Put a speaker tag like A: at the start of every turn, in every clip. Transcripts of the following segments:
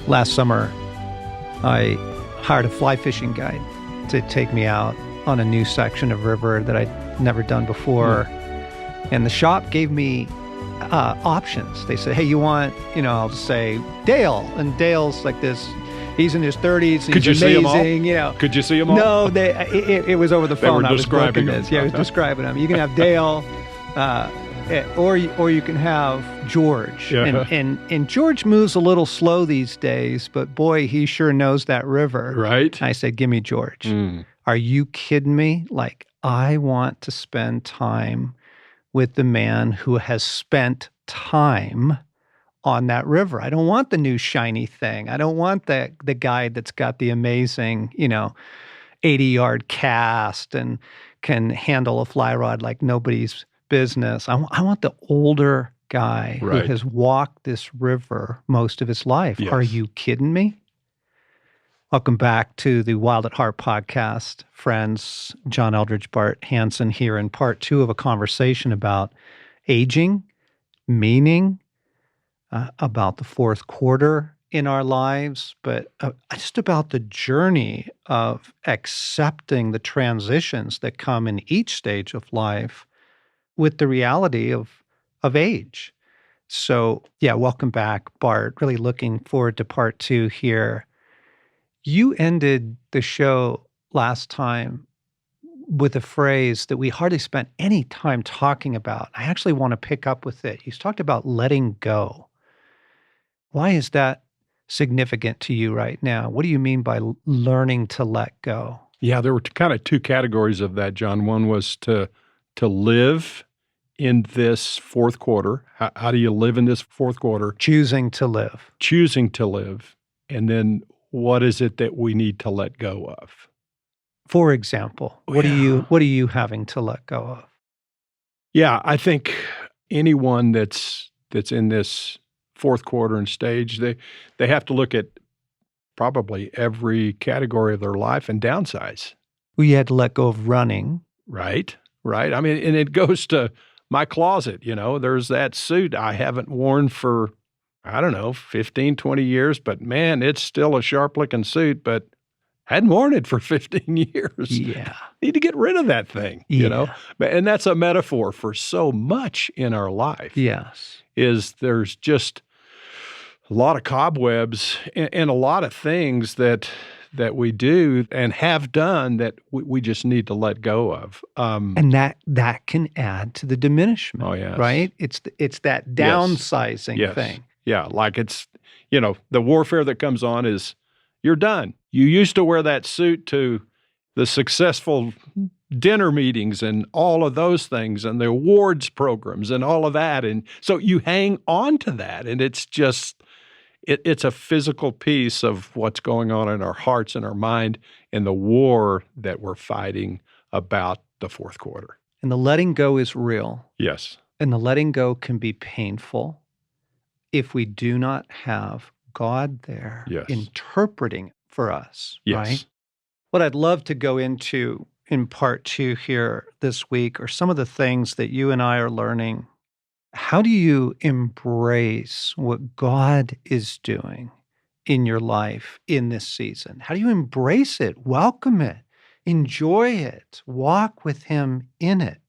A: Last summer, I hired a fly fishing guide to take me out on a new section of river that I'd never done before. And the shop gave me options. They said, hey, you want, I'll just say Dale. And Dale's like this, he's in his 30s. And
B: Could you
A: amazing,
B: see them all? Could you see them all?
A: No, it was over the phone.
B: They were describing them.
A: Yeah, I was describing them. You can have Dale, or you can have George.
B: Yeah.
A: And George moves a little slow these days, but boy, he sure knows that river.
B: Right.
A: I said, give me George. Are you kidding me? Like, I want to spend time with the man who has spent time on that river. I don't want the new shiny thing. I don't want the guy that's got the amazing, 80-yard cast and can handle a fly rod like nobody's business. I want the older guy
B: Right.
A: who has walked this river most of his life.
B: Yes.
A: Are you kidding me? Welcome back to the Wild at Heart podcast, friends. John Eldridge, Bart Hansen here in part 2 of a conversation about aging, meaning, about the fourth quarter in our lives, but just about the journey of accepting the transitions that come in each stage of life with the reality of age. So, yeah, welcome back, Bart. Really looking forward to part 2 here. You ended the show last time with a phrase that we hardly spent any time talking about. I actually want to pick up with it. You talked about letting go. Why is that significant to you right now? What do you mean by learning to let go?
B: Yeah, there were kind of 2 categories of that, John. One was to live in this fourth quarter. How do you live in this fourth quarter?
A: Choosing to live.
B: Choosing to live. And then what is it that we need to let go of?
A: For example, what are you having to let go of?
B: Yeah, I think anyone that's in this fourth quarter and stage, they have to look at probably every category of their life and downsize.
A: Well, you had to let go of running.
B: Right. I mean, and it goes to my closet, there's that suit I haven't worn for, 15, 20 years, but man, it's still a sharp-looking suit, but hadn't worn it for 15 years.
A: Yeah.
B: Need to get rid of that thing,
A: Yeah.
B: And that's a metaphor for so much in our life.
A: Yes.
B: Is there's just a lot of cobwebs and a lot of things that we do and have done that we just need to let go of.
A: And that can add to the diminishment.
B: Oh, yes.
A: Right? It's that downsizing thing.
B: Yeah, like it's, the warfare that comes on is you're done. You used to wear that suit to the successful dinner meetings and all of those things and the awards programs and all of that. And so you hang on to that. And it's just, it's a physical piece of what's going on in our hearts and our mind and the war that we're fighting about the fourth quarter.
A: And the letting go is real.
B: Yes.
A: And the letting go can be painful if we do not have God there interpreting for us, right? What I'd love to go into in part 2 here this week are some of the things that you and I are learning. How do you embrace what God is doing in your life in this season? How do you embrace it, welcome it, enjoy it, walk with Him in it?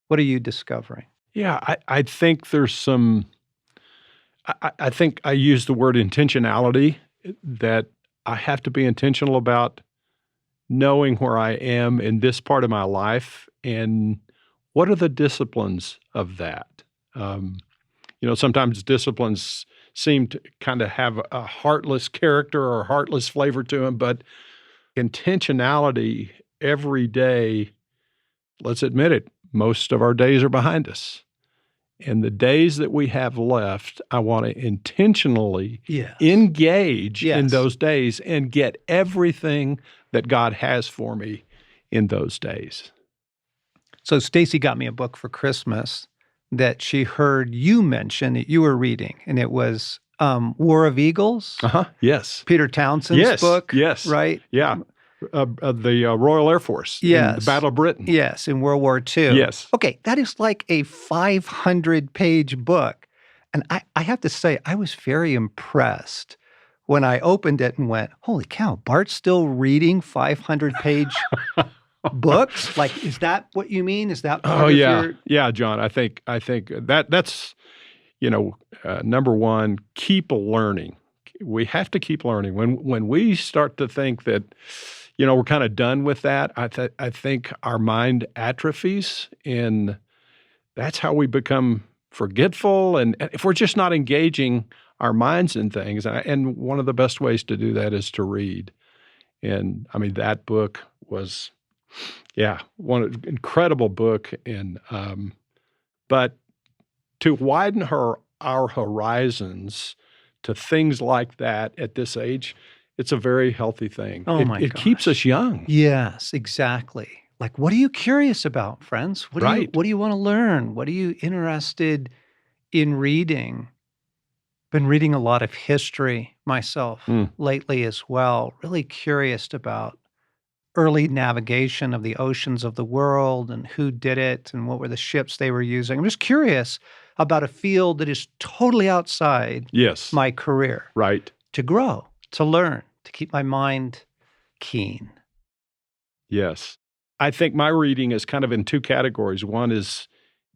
A: What are you discovering?
B: Yeah, I think there's some... I think I use the word intentionality, that I have to be intentional about knowing where I am in this part of my life and what are the disciplines of that. Sometimes disciplines seem to kind of have a heartless character or a heartless flavor to them, but intentionality every day, let's admit it, most of our days are behind us. And the days that we have left, I want to intentionally engage in those days and get everything that God has for me in those days.
A: So Stacy got me a book for Christmas that she heard you mention that you were reading, and it was War of Eagles.
B: Yes.
A: Peter Townsend's book.
B: Yes.
A: Right?
B: Yeah. The Royal Air Force.
A: Yes.
B: In the Battle of Britain.
A: Yes, in World War II.
B: Yes.
A: Okay, that is like a 500-page book. And I have to say, I was very impressed when I opened it and went, "Holy cow, Bart's still reading 500-page books?" Like, is that what you mean? Is that part
B: Oh
A: of
B: yeah,
A: your
B: yeah, John. I think that's number one. Keep learning. We have to keep learning. When we start to think that we're kind of done with that, I think our mind atrophies, and that's how we become forgetful. And if we're just not engaging our minds in things, and one of the best ways to do that is to read. And I mean, that book was, yeah, one incredible book. And but to widen our horizons to things like that at this age, it's a very healthy thing.
A: Oh my
B: It keeps us
A: gosh.
B: young,
A: Yes, exactly. Like, what are you curious about, friends?
B: right?
A: What do you wanna learn? What are you interested in reading? Been reading a lot of history myself
B: Mm,
A: lately as well, really curious about early navigation of the oceans of the world and who did it and what were the ships they were using. I'm just curious about a field that is totally outside
B: yes,
A: my career
B: right.
A: to grow, to learn, to keep my mind keen.
B: Yes. I think my reading is kind of in two categories. One is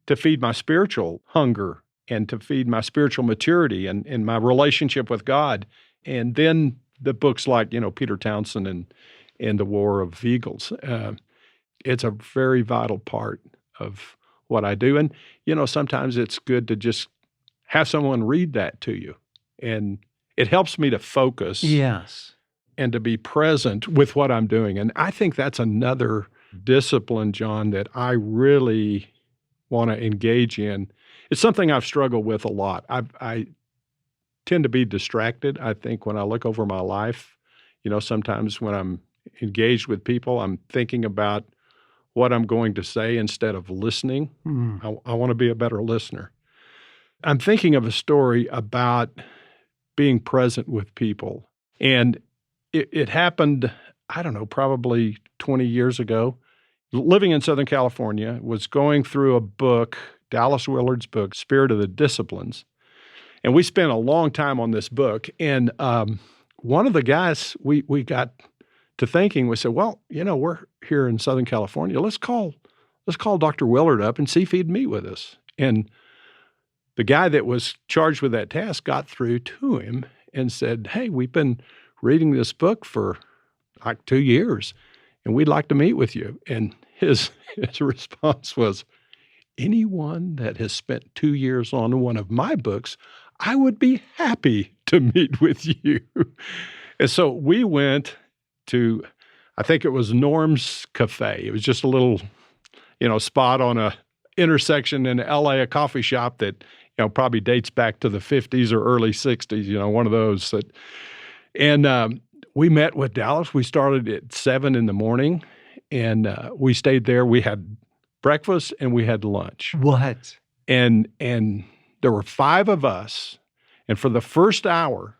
B: to feed my spiritual hunger and to feed my spiritual maturity and my relationship with God. And then the books like, Peter Townsend and The War of Eagles. It's a very vital part of what I do. And, sometimes it's good to just have someone read that to you. And it helps me to focus
A: Yes.
B: and to be present with what I'm doing. And I think that's another discipline, John, that I really want to engage in. It's something I've struggled with a lot. I tend to be distracted. I think when I look over my life, sometimes when I'm engaged with people, I'm thinking about what I'm going to say instead of listening.
A: Mm.
B: I want to be a better listener. I'm thinking of a story about being present with people. And it happened, I don't know, probably 20 years ago. Living in Southern California, was going through a book, Dallas Willard's book, Spirit of the Disciplines. And we spent a long time on this book. And one of the guys we got to thinking, we said, well, we're here in Southern California. Let's call Dr. Willard up and see if he'd meet with us. And the guy that was charged with that task got through to him and said, hey, we've been reading this book for like 2 years, and we'd like to meet with you. And his response was, anyone that has spent 2 years on one of my books, I would be happy to meet with you. And so we went to, I think it was Norm's Cafe. It was just a little, spot on a intersection in LA, a coffee shop that, probably dates back to the 50s or early 60s, one of those that, and we met with Dallas. We started at 7 in the morning, and we stayed there. We had breakfast and we had lunch.
A: What?
B: And there were 5 of us, and for the first hour,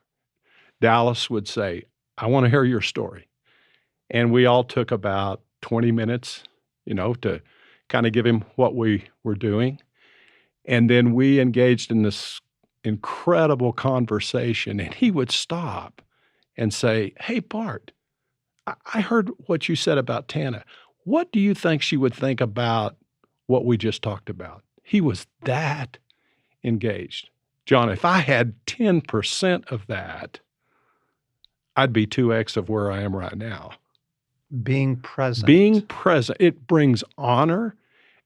B: Dallas would say, I want to hear your story. And we all took about 20 minutes, to kind of give him what we were doing. And then we engaged in this incredible conversation, and he would stop and say, hey, Bart, I heard what you said about Tana. What do you think she would think about what we just talked about? He was that engaged. John, if I had 10% of that, I'd be 2x of where I am right now.
A: Being present.
B: Being present, it brings honor,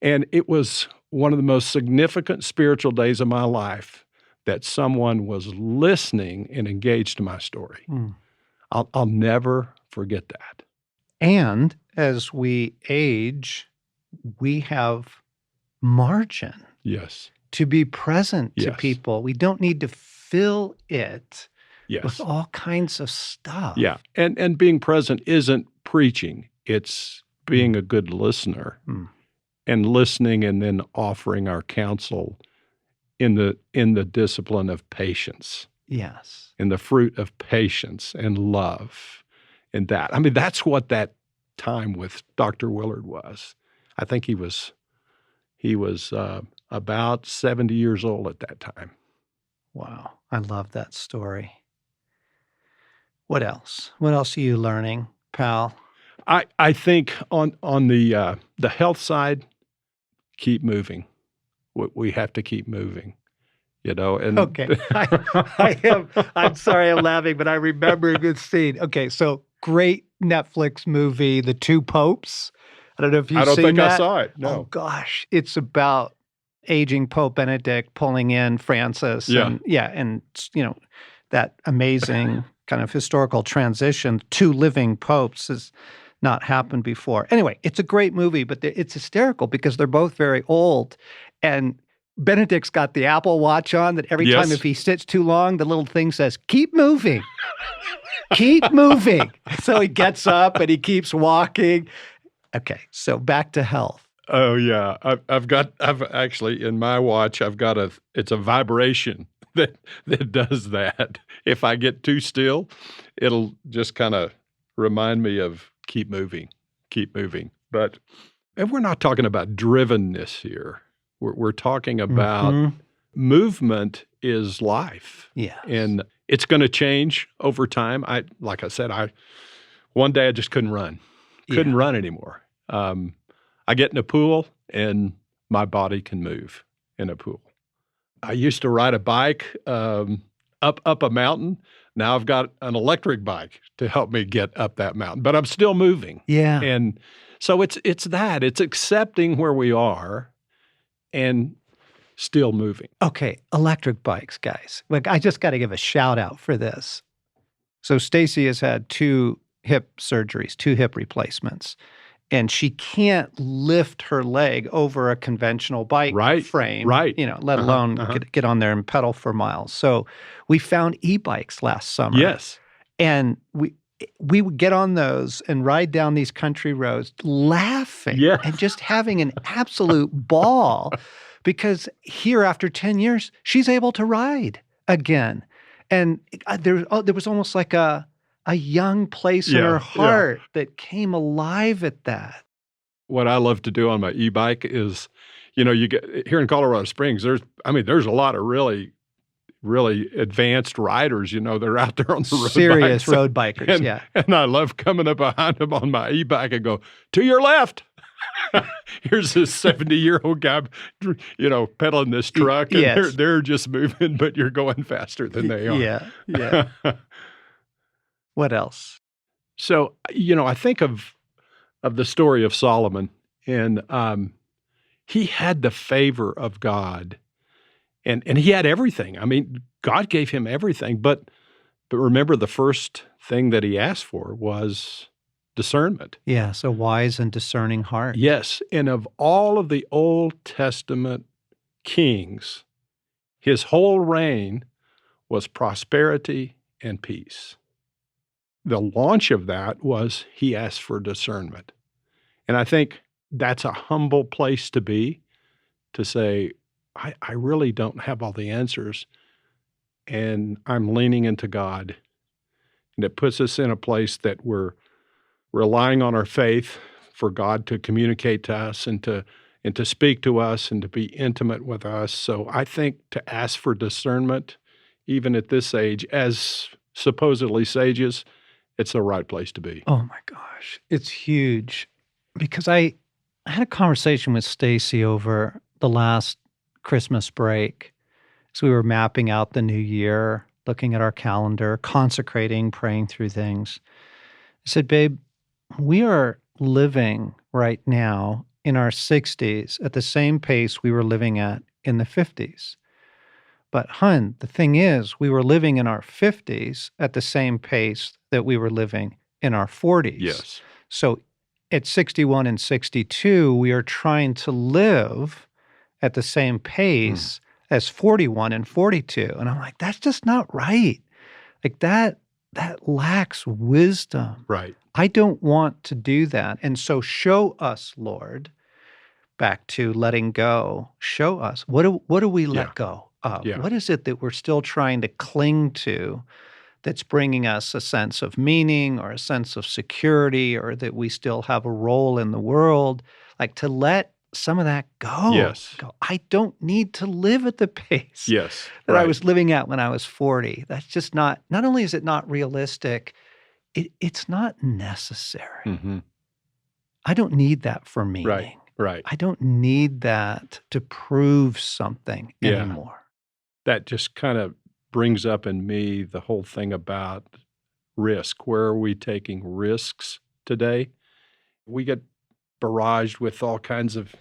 B: and it was one of the most significant spiritual days of my life that someone was listening and engaged to my story.
A: Mm.
B: I'll never forget that.
A: And as we age, we have margin
B: Yes.
A: to be present to
B: Yes.
A: people. We don't need to fill it with
B: Yes.
A: all kinds of stuff.
B: Yeah. And being present isn't preaching. It's being a good listener
A: Mm.
B: and listening and then offering our counsel in the discipline of patience,
A: Yes.
B: in the fruit of patience and love. And that, I mean, that's what that time with Dr. Willard was. I think he was about 70 years old at that time.
A: Wow. I love that story. What else? What else are you learning, pal?
B: I think on the health side, keep moving. We have to keep moving, and
A: Okay. I'm sorry I'm laughing, but I remember this scene. Okay, so great Netflix movie, The Two Popes. I don't know if
B: I
A: you've
B: don't
A: seen
B: think I
A: that.
B: saw it.
A: Oh
B: No.
A: gosh, it's about aging Pope Benedict pulling in Francis
B: Yeah.
A: and that amazing kind of historical transition. Two living popes has not happened before. Anyway, it's a great movie, but it's hysterical because they're both very old, and Benedict's got the Apple Watch on that every time
B: Yes.
A: if he sits too long, the little thing says, "Keep moving, keep moving." So he gets up and he keeps walking. Okay, so back to health.
B: Oh yeah, I've actually in my watch it's a vibration that does that. If I get too still, it'll just kind of remind me of keep moving, keep moving. But and we're not talking about drivenness here. We're talking about
A: Mhm.
B: movement is life,
A: Yes.
B: and it's going to change over time. Like I said, one day I just couldn't
A: Yeah.
B: run anymore. I get in a pool and my body can move in a pool. I used to ride a bike up a mountain. Now I've got an electric bike to help me get up that mountain, but I'm still moving.
A: Yeah.
B: And so it's accepting where we are and still moving.
A: Okay, electric bikes, guys. Like, I just got to give a shout out for this. So Stacy has had 2 hip surgeries, 2 hip replacements, and she can't lift her leg over a conventional bike
B: Right,
A: frame,
B: right.
A: let
B: Uh-huh,
A: alone
B: uh-huh.
A: get on there and pedal for miles. So we found e-bikes last summer,
B: Yes.
A: and we would get on those and ride down these country roads laughing
B: Yeah.
A: and just having an absolute ball because here after 10 years, she's able to ride again. And there was almost like a young place in her
B: Yeah, yeah.
A: heart that came alive at that.
B: What I love to do on my e-bike is, you get here in Colorado Springs, there's a lot of really, really advanced riders, they're out there on the road
A: Serious
B: bikes.
A: road bikers,
B: And
A: yeah.
B: and I love coming up behind them on my e-bike and go, "To your left." Here's this 70-year-old guy, pedaling this truck, and
A: Yes.
B: they're just moving, but you're going faster than they are.
A: Yeah, yeah. What else?
B: So, I think of the story of Solomon, and he had the favor of God, and he had everything. I mean, God gave him everything, but remember the first thing that he asked for was discernment.
A: Yeah, so wise and discerning heart.
B: Yes, and of all of the Old Testament kings, his whole reign was prosperity and peace. The launch of that was he asked for discernment. And I think that's a humble place to be, to say, I really don't have all the answers, and I'm leaning into God. And it puts us in a place that we're relying on our faith for God to communicate to us and to speak to us and to be intimate with us. So I think to ask for discernment, even at this age, as supposedly sages, it's the right place to be.
A: Oh my gosh, it's huge because I had a conversation with Stacy over the last Christmas break. So we were mapping out the new year, looking at our calendar, consecrating, praying through things. I said, "Babe, we are living right now in our 60s at the same pace we were living at in the 50s. But, hun, the thing is, we were living in our 50s at the same pace that we were living in our 40s.
B: Yes.
A: So at 61 and 62, we are trying to live at the same pace as 41 and 42. And I'm like, that's just not right. Like that lacks wisdom.
B: Right.
A: I don't want to do that. And so show us, Lord, back to letting go. Show us. What do we let
B: Yeah.
A: go of?
B: Yeah.
A: What is it that we're still trying to cling to that's bringing us a sense of meaning or a sense of security or that we still have a role in the world? Like to let some of that go.
B: Yes.
A: Go, I don't need to live at the pace
B: Yes.
A: that I
B: Right.
A: was living at when I was 40. That's just not only is it not realistic, it's not necessary.
B: Mm-hmm.
A: I don't need that for
B: Right.
A: meaning.
B: Right.
A: I don't need that to prove something
B: Yeah.
A: anymore.
B: That just kind of brings up in me the whole thing about risk. Where are we taking risks today? We get barraged with all kinds of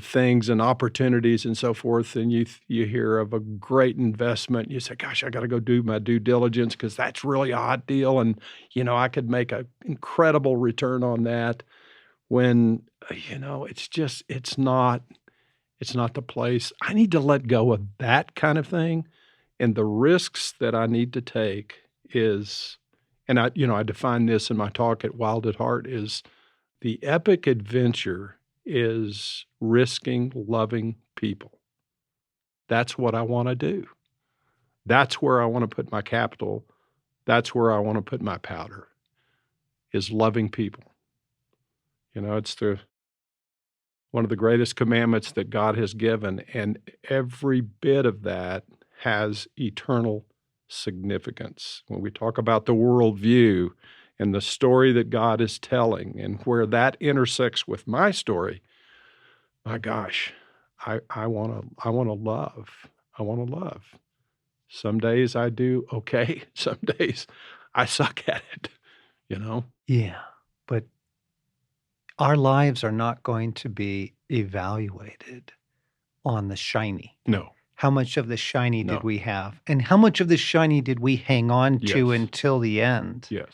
B: things and opportunities and so forth, and you hear of a great investment, you say, "Gosh, I gotta go do my due diligence because that's really a hot deal, and, I could make an incredible return on that." When, it's not the place. I need to let go of that kind of thing, and the risks that I need to take is and I define this in my talk at Wild at Heart, is the epic adventure is risking loving people. That's what I wanna do. That's where I wanna put my capital. That's where I wanna put my powder, is loving people. It's one of the greatest commandments that God has given, and every bit of that has eternal significance. When we talk about the worldview and the story that God is telling and where that intersects with my story, my gosh, I wanna love. I wanna love. Some days I do okay, some days I suck at it.
A: Yeah, but our lives are not going to be evaluated on the shiny.
B: No,
A: How much of the shiny did
B: no.
A: we have? And how much of the shiny did we hang on to
B: Yes.
A: until the end?
B: Yes.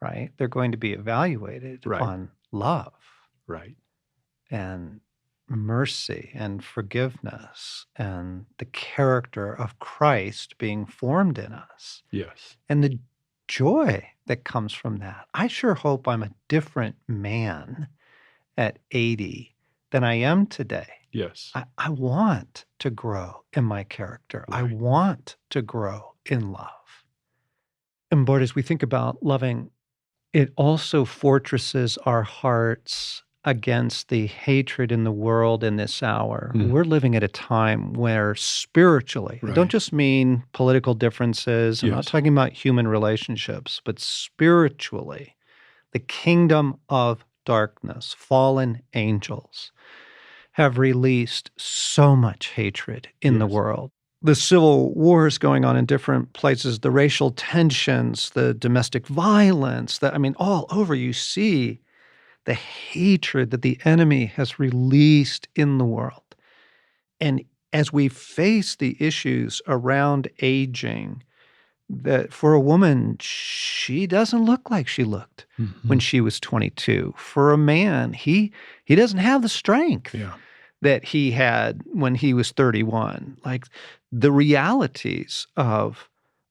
A: Right? They're going to be evaluated
B: Right.
A: on love
B: Right.
A: and mercy and forgiveness and the character of Christ being formed in us
B: Yes.
A: and the joy that comes from that. I sure hope I'm a different man at 80 than I am today.
B: Yes.
A: I want to grow in my character. I
B: Right.
A: want to grow in love. And Bart, as we think about loving, it also fortresses our hearts against the hatred in the world in this hour.
B: Mm.
A: We're living at a time where spiritually, I don't
B: Right.
A: just mean political differences, I'm not
B: Yes.
A: talking about human relationships, but spiritually, the kingdom of darkness, fallen angels, have released so much hatred in the
B: Yes.
A: world. The civil wars going on in different places, the racial tensions, the domestic violence, all over you see the hatred that the enemy has released in the world. And as we face the issues around aging, that for a woman, she doesn't look like she looked when
B: Mhm.
A: she was 22. For a man, he doesn't have the strength
B: Yeah.
A: that he had when he was 31. Like the realities of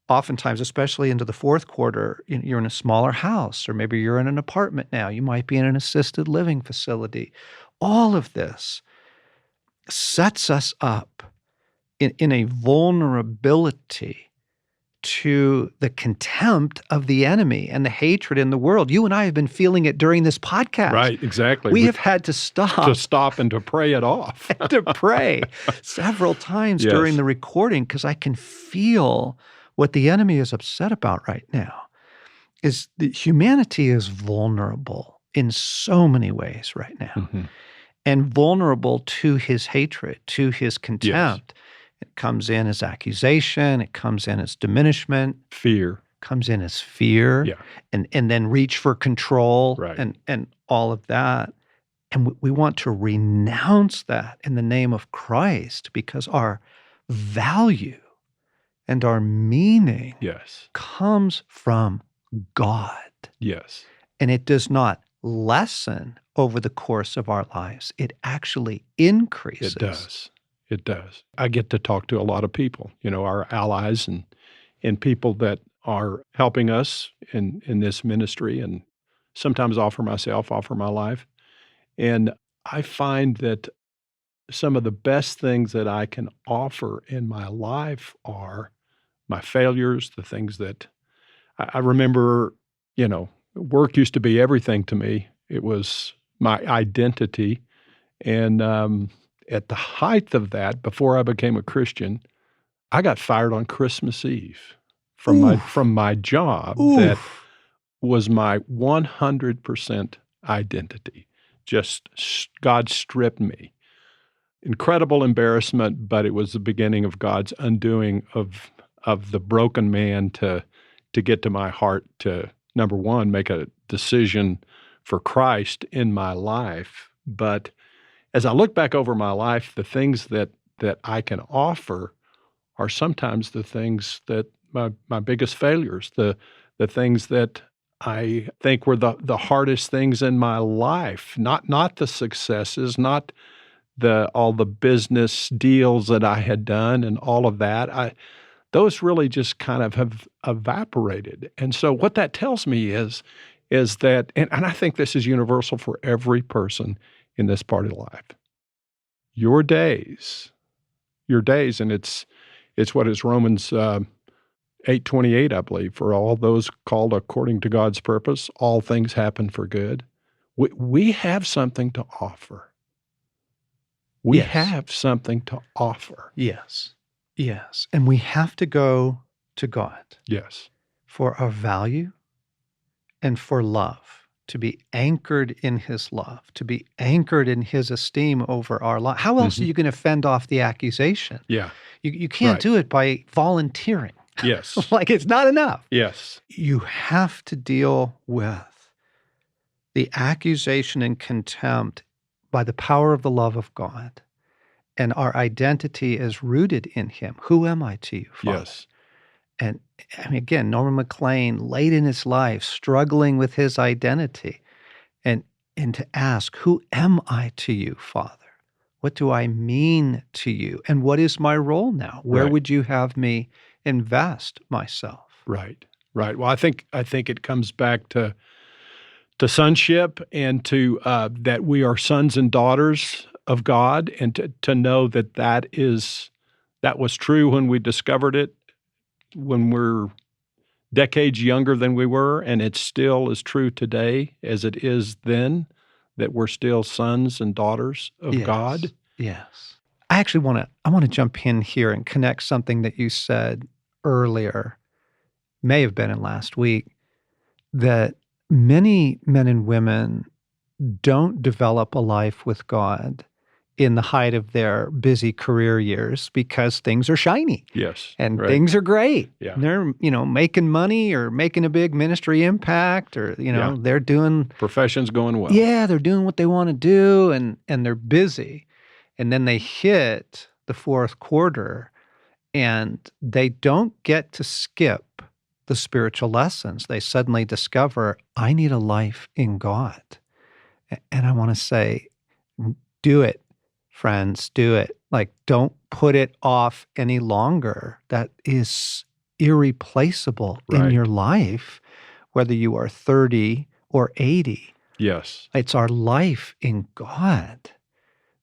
A: oftentimes, especially into the fourth quarter, you're in a smaller house, or maybe you're in an apartment now. You might be in an assisted living facility. All of this sets us up in a vulnerability to the contempt of the enemy and the hatred in the world. You and I have been feeling it during this podcast.
B: Right, exactly.
A: We have had to stop
B: and to pray it off.
A: to pray several times
B: Yes.
A: during the recording because I can feel what the enemy is upset about right now is that humanity is vulnerable in so many ways right now
B: Mhm.
A: and vulnerable to his hatred, to his contempt. It comes in as accusation. It comes in as diminishment.
B: Fear.
A: Comes in as fear.
B: Yeah.
A: And then reach for control
B: Right.
A: and all of that. And we want to renounce that in the name of Christ because our value and our meaning
B: Yes.
A: comes from God.
B: Yes.
A: And it does not lessen over the course of our lives. It actually increases.
B: It does. It does. I get to talk to a lot of people, our allies and people that are helping us in this ministry, and sometimes offer my life. And I find that some of the best things that I can offer in my life are my failures, the things that I remember, work used to be everything to me. It was my identity. And at the height of that, before I became a Christian, I got fired on Christmas Eve from my job that was my 100% identity. God stripped me. Incredible embarrassment, but it was the beginning of God's undoing of the broken man to get to my heart to, number one, make a decision for Christ in my life. But as I look back over my life, the things that I can offer are sometimes the things that my biggest failures, the things that I think were the hardest things in my life, not the successes, not all the business deals that I had done and all of that. Those really just kind of have evaporated. And so what that tells me is that, and I think this is universal for every person in this part of life, your days, and it's what is Romans 8:28, I believe, for all those called according to God's purpose, all things happen for good. We have something to offer. We have something to offer.
A: Yes. Yes. And we have to go to God.
B: Yes.
A: For our value and for love, to be anchored in his love, to be anchored in his esteem over our life. How else are you going to fend off the accusation?
B: Yeah.
A: You can't do it by volunteering.
B: Yes.
A: Like it's not enough.
B: Yes.
A: You have to deal with the accusation and contempt by the power of the love of God. And our identity is rooted in him. Who am I to you, Father?
B: Yes.
A: And I mean, again, Norman McLean, late in his life, struggling with his identity, and to ask, who am I to you, Father? What do I mean to you? And what is my role now? Where would you have me invest myself?
B: Right. Well, I think it comes back to sonship and to that we are sons and daughters of God, and to know that was true when we discovered it, when we're decades younger than we were, and it still is true today as it is then, that we're still sons and daughters of God.
A: Yes. I actually want to jump in here and connect something that you said earlier, may have been in last week, that many men and women don't develop a life with God in the height of their busy career years because things are shiny.
B: Yes.
A: And things are great.
B: Yeah.
A: And they're, making money or making a big ministry impact, or, they're doing.
B: Profession's going well.
A: Yeah, they're doing what they want to do, and they're busy. And then they hit the fourth quarter and they don't get to skip the spiritual lessons. They suddenly discover, I need a life in God. And I want to say, do it, friends, do it. Like, don't put it off any longer. That is irreplaceable in your life, whether you are 30 or 80.
B: Yes.
A: It's our life in God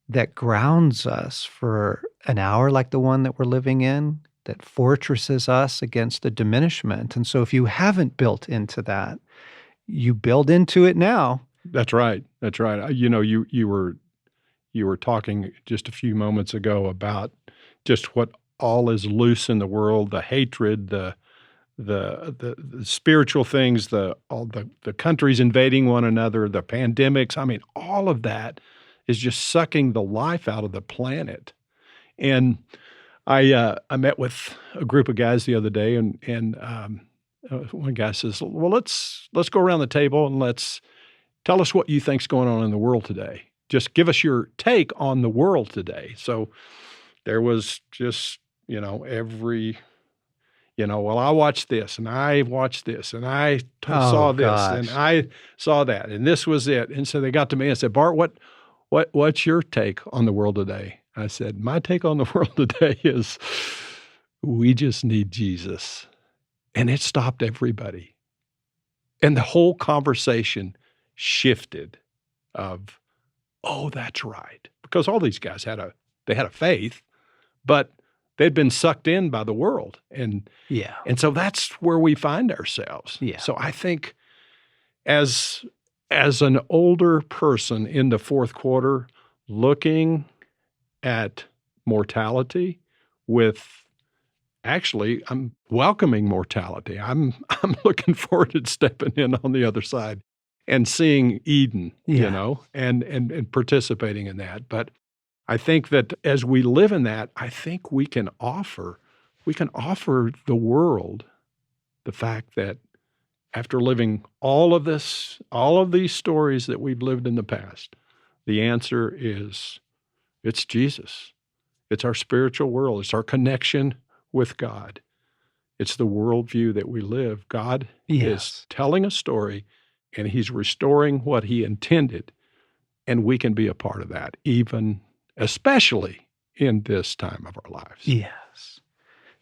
A: that grounds us for an hour like the one that we're living in, that fortresses us against the diminishment. And so if you haven't built into that, you build into it now.
B: That's right. You were talking just a few moments ago about just what all is loose in the world, the hatred, the spiritual things, all the countries invading one another, the pandemics. I mean, all of that is just sucking the life out of the planet. And I met with a group of guys the other day, and one guy says, "Well, let's go around the table and tell us what you think's going on in the world today. Just give us your take on the world today." So there was just, every, well, I watched this and I watched this and I saw this and I saw that and this was it. And so they got to me and said, "Bart, what's your take on the world today?" I said, "My take on the world today is we just need Jesus." And it stopped everybody. And the whole conversation shifted of, oh, that's right. Because all these guys had a faith, but they'd been sucked in by the world. And so that's where we find ourselves.
A: Yeah.
B: So I think as an older person in the fourth quarter, looking at mortality with actually, I'm welcoming mortality. I'm looking forward to stepping in on the other side and seeing Eden,
A: Yeah.
B: and participating in that. But I think that as we live in that, I think we can offer the world the fact that after living all of these stories that we've lived in the past, the answer is it's Jesus. It's our spiritual world. It's our connection with God. It's the worldview that we live. God is
A: Yes.
B: telling a story, and he's restoring what he intended, and we can be a part of that, even especially in this time of our lives.
A: Yes.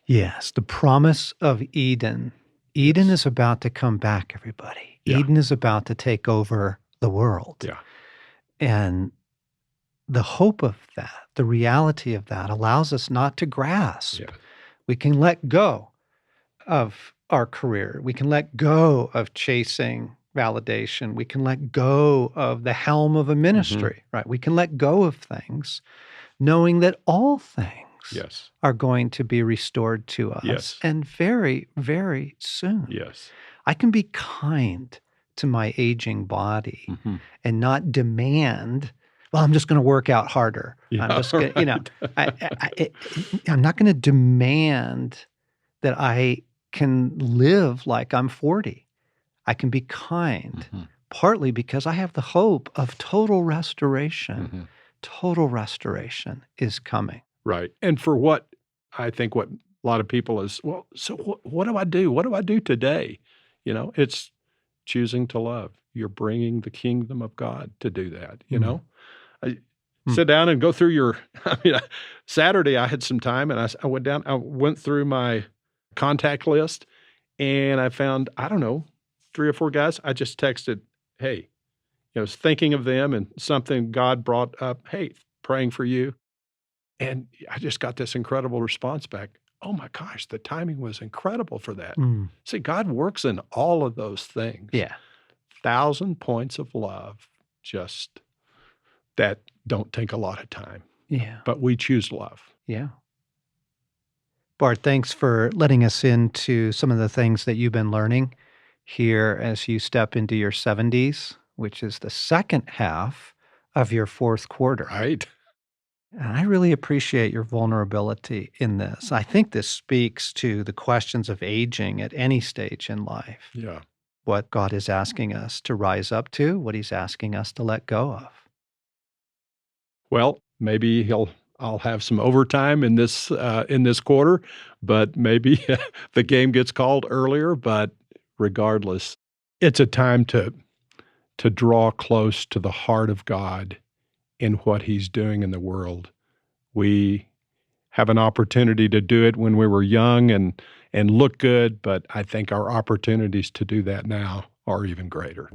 A: Yes. The promise of Eden. Eden
B: Yes.
A: is about to come back, everybody.
B: Yeah.
A: Eden is about to take over the world.
B: Yeah.
A: And the hope of that, the reality of that allows us not to grasp.
B: Yeah.
A: We can let go of our career. We can let go of chasing validation. We can let go of the helm of a ministry, right? We can let go of things knowing that all things
B: Yes.
A: are going to be restored to us
B: Yes.
A: and very, very soon.
B: Yes.
A: I can be kind to my aging body and not demand, well, I'm just going to work out harder. I'm
B: Yeah,
A: just going to,
B: right.
A: I'm not going to demand that I can live like I'm 40. I can be kind, partly because I have the hope of total restoration. Total restoration is coming.
B: Right. And for what I think what a lot of people is, well, so what do I do? What do I do today? It's choosing to love. You're bringing the kingdom of God to do that, I sit down and go through Saturday I had some time and I went through my contact list and I found, I don't know, 3 or 4 guys. I just texted, hey, I was thinking of them and something God brought up, hey, praying for you. And I just got this incredible response back. Oh my gosh, the timing was incredible for that. See, God works in all of those things.
A: Yeah.
B: 1,000 points of love, just that don't take a lot of time.
A: Yeah.
B: But we choose love.
A: Yeah. Bart, thanks for letting us into some of the things that you've been learning here as you step into your 70s, which is the second half of your fourth quarter.
B: Right.
A: And I really appreciate your vulnerability in this. I think this speaks to the questions of aging at any stage in life.
B: Yeah.
A: What God is asking us to rise up to, what he's asking us to let go of.
B: Well, maybe I'll have some overtime in this quarter, but maybe the game gets called earlier. But regardless, it's a time to draw close to the heart of God in what he's doing in the world. We have an opportunity to do it when we were young and look good, but I think our opportunities to do that now are even greater.